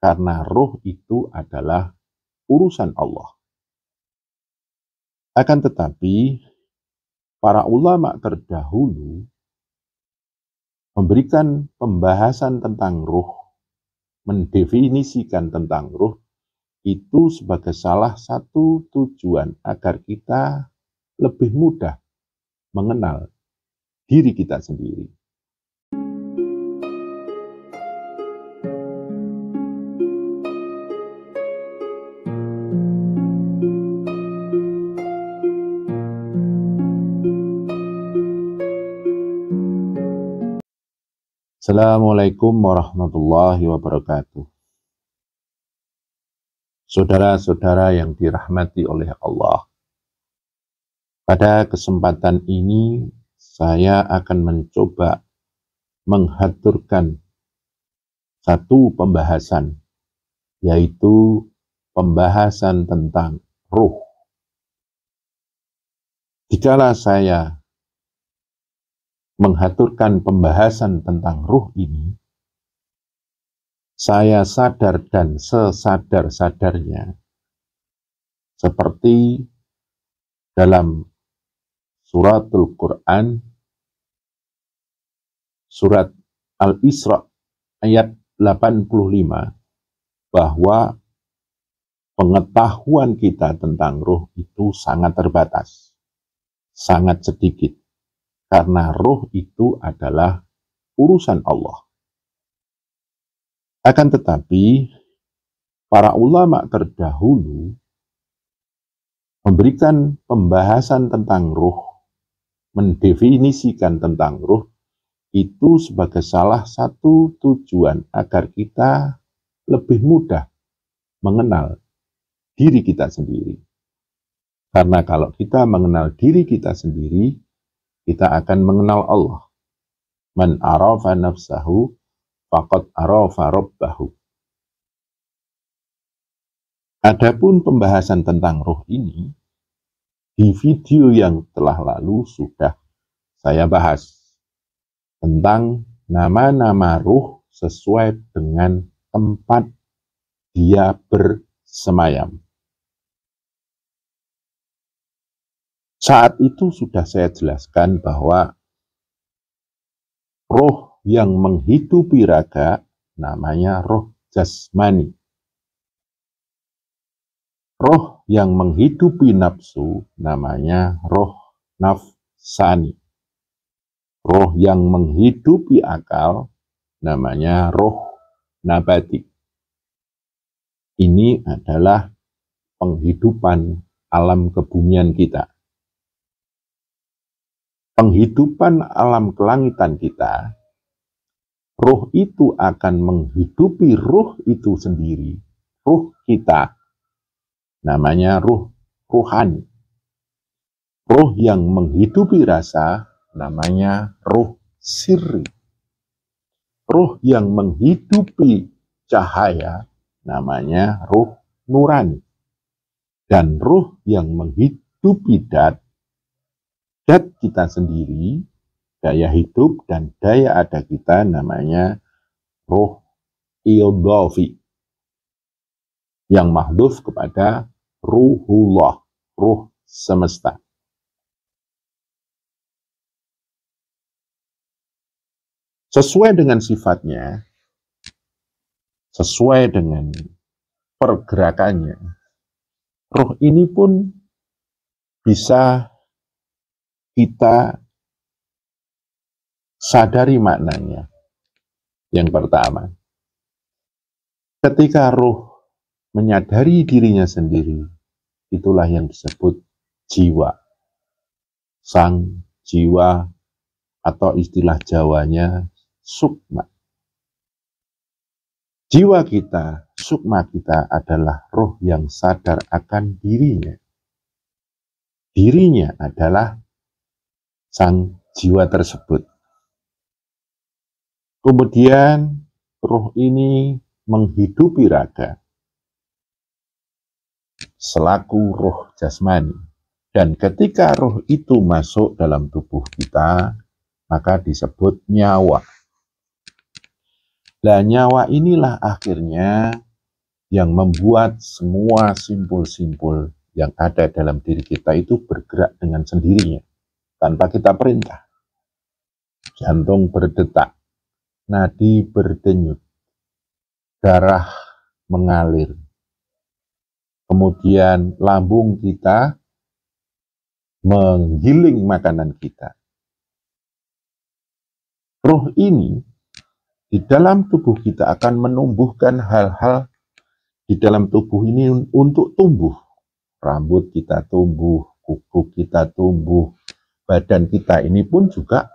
karena ruh itu adalah urusan Allah. Akan tetapi, para ulama terdahulu memberikan pembahasan tentang ruh, mendefinisikan tentang ruh, itu sebagai salah satu tujuan agar kita lebih mudah mengenal diri kita sendiri. Assalamualaikum warahmatullahi wabarakatuh. Saudara-saudara yang dirahmati oleh Allah, pada kesempatan ini saya akan mencoba menghaturkan satu pembahasan, yaitu pembahasan tentang ruh. Dikala saya menghaturkan pembahasan tentang ruh ini, saya sadar dan sesadar-sadarnya, seperti dalam suratul Quran, surat Al-Isra ayat 85, bahwa pengetahuan kita tentang ruh itu sangat terbatas, sangat sedikit, karena ruh itu adalah urusan Allah. Akan tetapi, para ulama terdahulu memberikan pembahasan tentang ruh, mendefinisikan tentang ruh, itu sebagai salah satu tujuan agar kita lebih mudah mengenal diri kita sendiri. Karena kalau kita mengenal diri kita sendiri, kita akan mengenal Allah. Man arafa nafsahu faqad arafa rabbahu. Adapun pembahasan tentang ruh ini, di video yang telah lalu sudah saya bahas tentang nama-nama ruh sesuai dengan tempat dia bersemayam. Saat itu sudah saya jelaskan bahwa roh yang menghidupi raga namanya roh jasmani. Roh yang menghidupi nafsu namanya roh nafsani. Roh yang menghidupi akal namanya roh nabati. Ini adalah penghidupan alam kebumian kita. Penghidupan alam kelangitan kita, roh itu akan menghidupi ruh itu sendiri, ruh kita, namanya ruh ruhani. Ruh yang menghidupi rasa, namanya ruh sirri. Ruh yang menghidupi cahaya, namanya ruh nurani. Dan ruh yang menghidupi dat kita sendiri, daya hidup dan daya ada kita namanya ruh idhafi, yang mahdhuf kepada ruhullah, ruh semesta. Sesuai dengan sifatnya, sesuai dengan pergerakannya, ruh ini pun bisa kita sadari maknanya. Yang pertama, ketika ruh menyadari dirinya sendiri, itulah yang disebut jiwa. Sang jiwa, atau istilah Jawanya sukma. Jiwa kita, sukma kita adalah ruh yang sadar akan dirinya. Dirinya adalah sang jiwa tersebut. Kemudian ruh ini menghidupi raga selaku ruh jasmani. Dan ketika ruh itu masuk dalam tubuh kita, maka disebut nyawa. Nah, nyawa inilah akhirnya yang membuat semua simpul-simpul yang ada dalam diri kita itu bergerak dengan sendirinya, tanpa kita perintah. Jantung berdetak, nadi berdenyut, darah mengalir, kemudian lambung kita menggiling makanan kita. Roh ini di dalam tubuh kita akan menumbuhkan hal-hal di dalam tubuh ini untuk tumbuh. Rambut kita tumbuh, kuku kita tumbuh, badan kita ini pun juga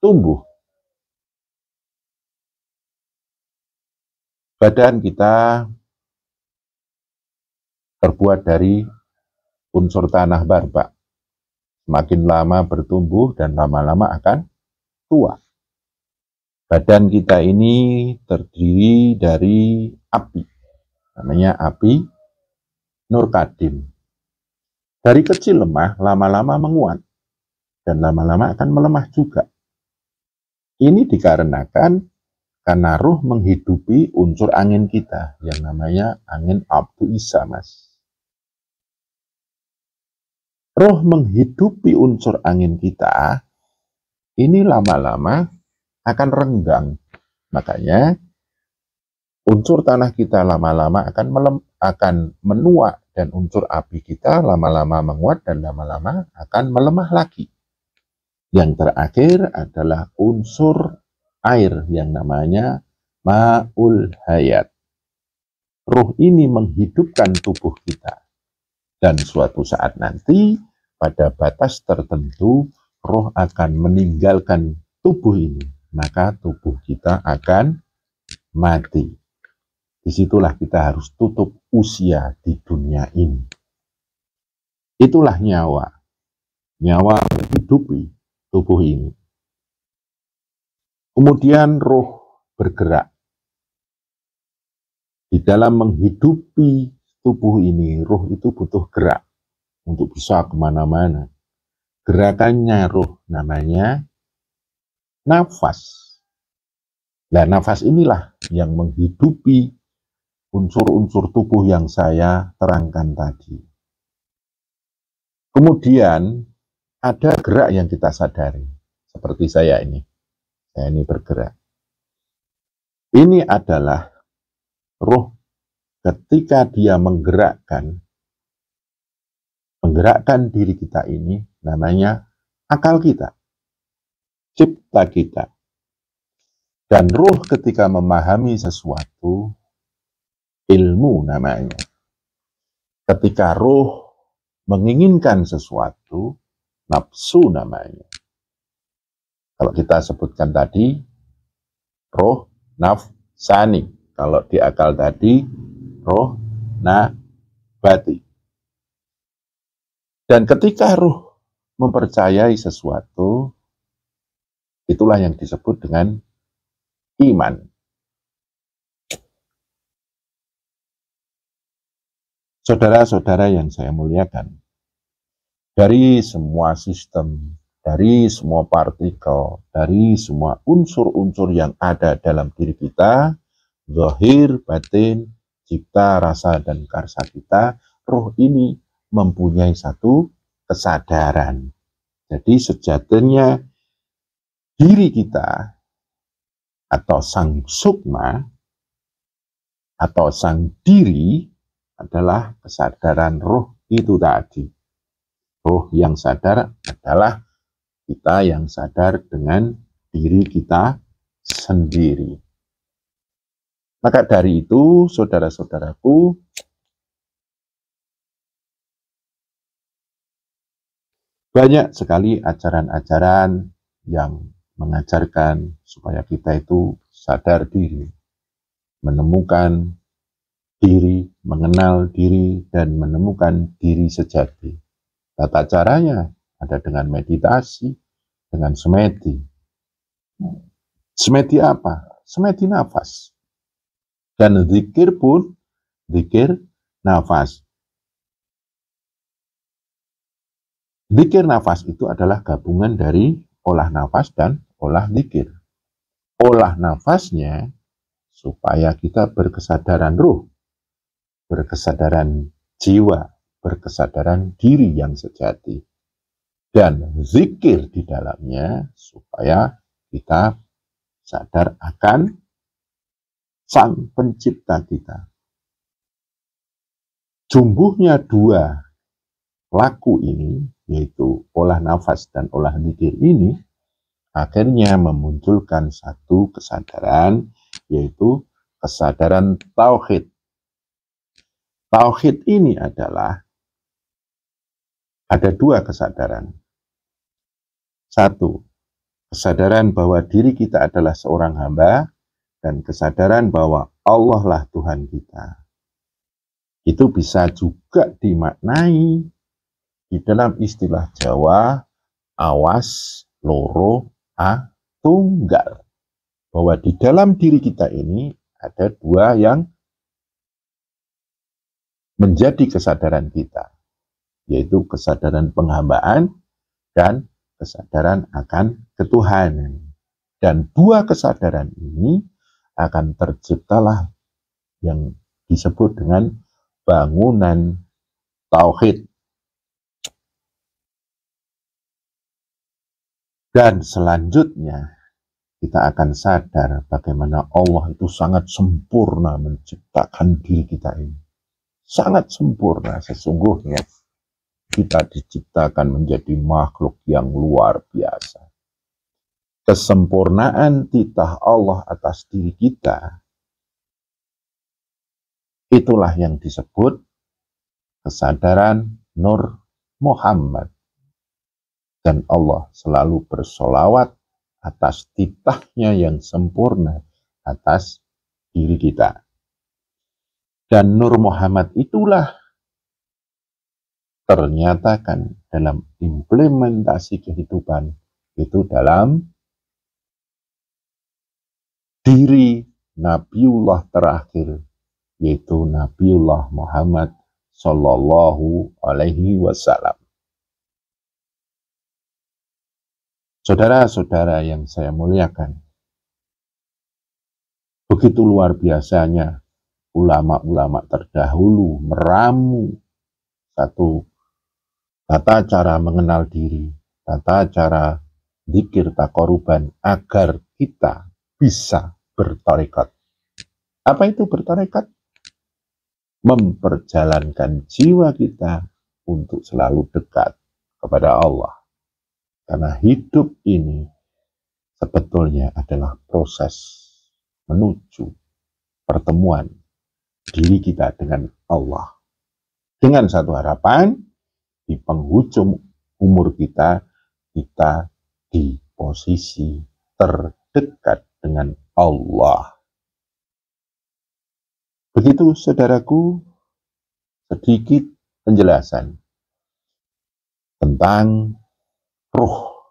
tumbuh. Badan kita terbuat dari unsur tanah barbak. Semakin lama bertumbuh dan lama-lama akan tua. Badan kita ini terdiri dari api, namanya api Nurkadim. Dari kecil lemah, lama-lama menguat, dan lama-lama akan melemah juga. Ini dikarenakan karena roh menghidupi unsur angin kita, yang namanya angin Abdu Isa, Mas. Roh menghidupi unsur angin kita, ini lama-lama akan renggang. Makanya unsur tanah kita lama-lama akan menua, dan unsur api kita lama-lama menguat dan lama-lama akan melemah lagi. Yang terakhir adalah unsur air yang namanya Ma'ul Hayat. Roh ini menghidupkan tubuh kita. Dan suatu saat nanti, pada batas tertentu, roh akan meninggalkan tubuh ini. Maka tubuh kita akan mati. Disitulah kita harus tutup usia di dunia ini. Itulah nyawa. Nyawa menghidupi tubuh ini. Kemudian roh bergerak. Di dalam menghidupi tubuh ini, roh itu butuh gerak untuk bisa kemana-mana. Gerakannya roh namanya nafas. Nah, nafas inilah yang menghidupi unsur-unsur tubuh yang saya terangkan tadi. Kemudian ada gerak yang kita sadari. Seperti saya ini bergerak. Ini adalah roh ketika dia menggerakkan diri kita ini, namanya akal kita, cipta kita. Dan roh ketika memahami sesuatu, ilmu namanya. Ketika roh menginginkan sesuatu, nafsu namanya. Kalau kita sebutkan tadi, roh nafsani. Kalau di akal tadi, roh nabati. Dan ketika roh mempercayai sesuatu, itulah yang disebut dengan iman. Saudara-saudara yang saya muliakan, dari semua sistem, dari semua partikel, dari semua unsur-unsur yang ada dalam diri kita, zahir, batin, cipta, rasa, dan karsa kita, roh ini mempunyai satu kesadaran. Jadi sejatinya diri kita atau sang sukma atau sang diri adalah kesadaran roh itu tadi. Roh yang sadar adalah kita yang sadar dengan diri kita sendiri. Maka dari itu, saudara-saudaraku, banyak sekali ajaran-ajaran yang mengajarkan supaya kita itu sadar diri, menemukan diri, mengenal diri, dan menemukan diri sejati. Tata caranya ada dengan meditasi, dengan semedi. Semedi apa? Semedi nafas. Dan zikir pun, zikir nafas. Zikir nafas itu adalah gabungan dari olah nafas dan olah zikir. Olah nafasnya supaya kita berkesadaran roh. berkesadaran jiwa, berkesadaran diri yang sejati. Dan zikir di dalamnya supaya kita sadar akan Sang Pencipta kita. Jumbuhnya dua laku ini, yaitu olah nafas dan olah zikir ini, akhirnya memunculkan satu kesadaran, yaitu kesadaran tauhid. Tauhid ini adalah ada dua kesadaran. Satu, kesadaran bahwa diri kita adalah seorang hamba, dan kesadaran bahwa Allah lah Tuhan kita. Itu bisa juga dimaknai di dalam istilah Jawa, awas, loro, a, tunggal. Bahwa di dalam diri kita ini ada dua yang menjadi kesadaran kita, yaitu kesadaran penghambaan dan kesadaran akan ketuhanan. Dan dua kesadaran ini akan terciptalah yang disebut dengan bangunan tauhid. Dan selanjutnya kita akan sadar bagaimana Allah itu sangat sempurna menciptakan diri kita ini. Sangat sempurna sesungguhnya. Kita diciptakan menjadi makhluk yang luar biasa. Kesempurnaan titah Allah atas diri kita, itulah yang disebut kesadaran Nur Muhammad. Dan Allah selalu bersolawat atas titahnya yang sempurna atas diri kita. Dan Nur Muhammad itulah ternyatakan dalam implementasi kehidupan itu dalam diri Nabiullah terakhir, yaitu Nabiullah Muhammad Sallallahu Alaihi Wasallam. Saudara-saudara yang saya muliakan, begitu luar biasanya ulama-ulama terdahulu meramu satu tata cara mengenal diri, tata cara zikir taqarruban agar kita bisa bertarekat. Apa itu bertarekat? Memperjalankan jiwa kita untuk selalu dekat kepada Allah. Karena hidup ini sebetulnya adalah proses menuju pertemuan diri kita dengan Allah. Dengan satu harapan, di penghujung umur kita, kita di posisi terdekat dengan Allah. Begitu saudaraku, sedikit penjelasan tentang roh.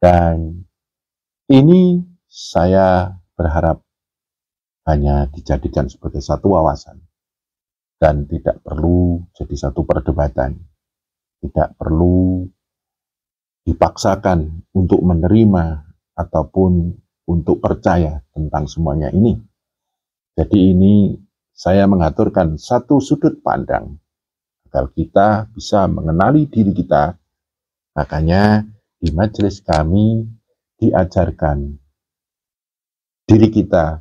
Dan ini saya berharap hanya dijadikan sebagai satu wawasan dan tidak perlu jadi satu perdebatan. Tidak perlu dipaksakan untuk menerima ataupun untuk percaya tentang semuanya ini. Jadi ini saya mengaturkan satu sudut pandang agar kita bisa mengenali diri kita. Makanya di majelis kami diajarkan diri kita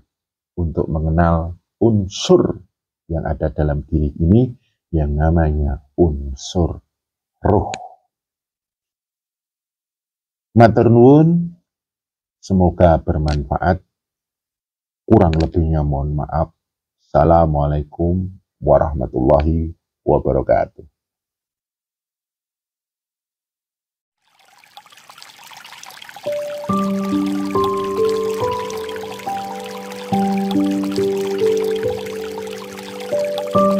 untuk mengenal unsur yang ada dalam diri ini yang namanya unsur roh. Matur nuwun, semoga bermanfaat. Kurang lebihnya mohon maaf. Assalamualaikum warahmatullahi wabarakatuh.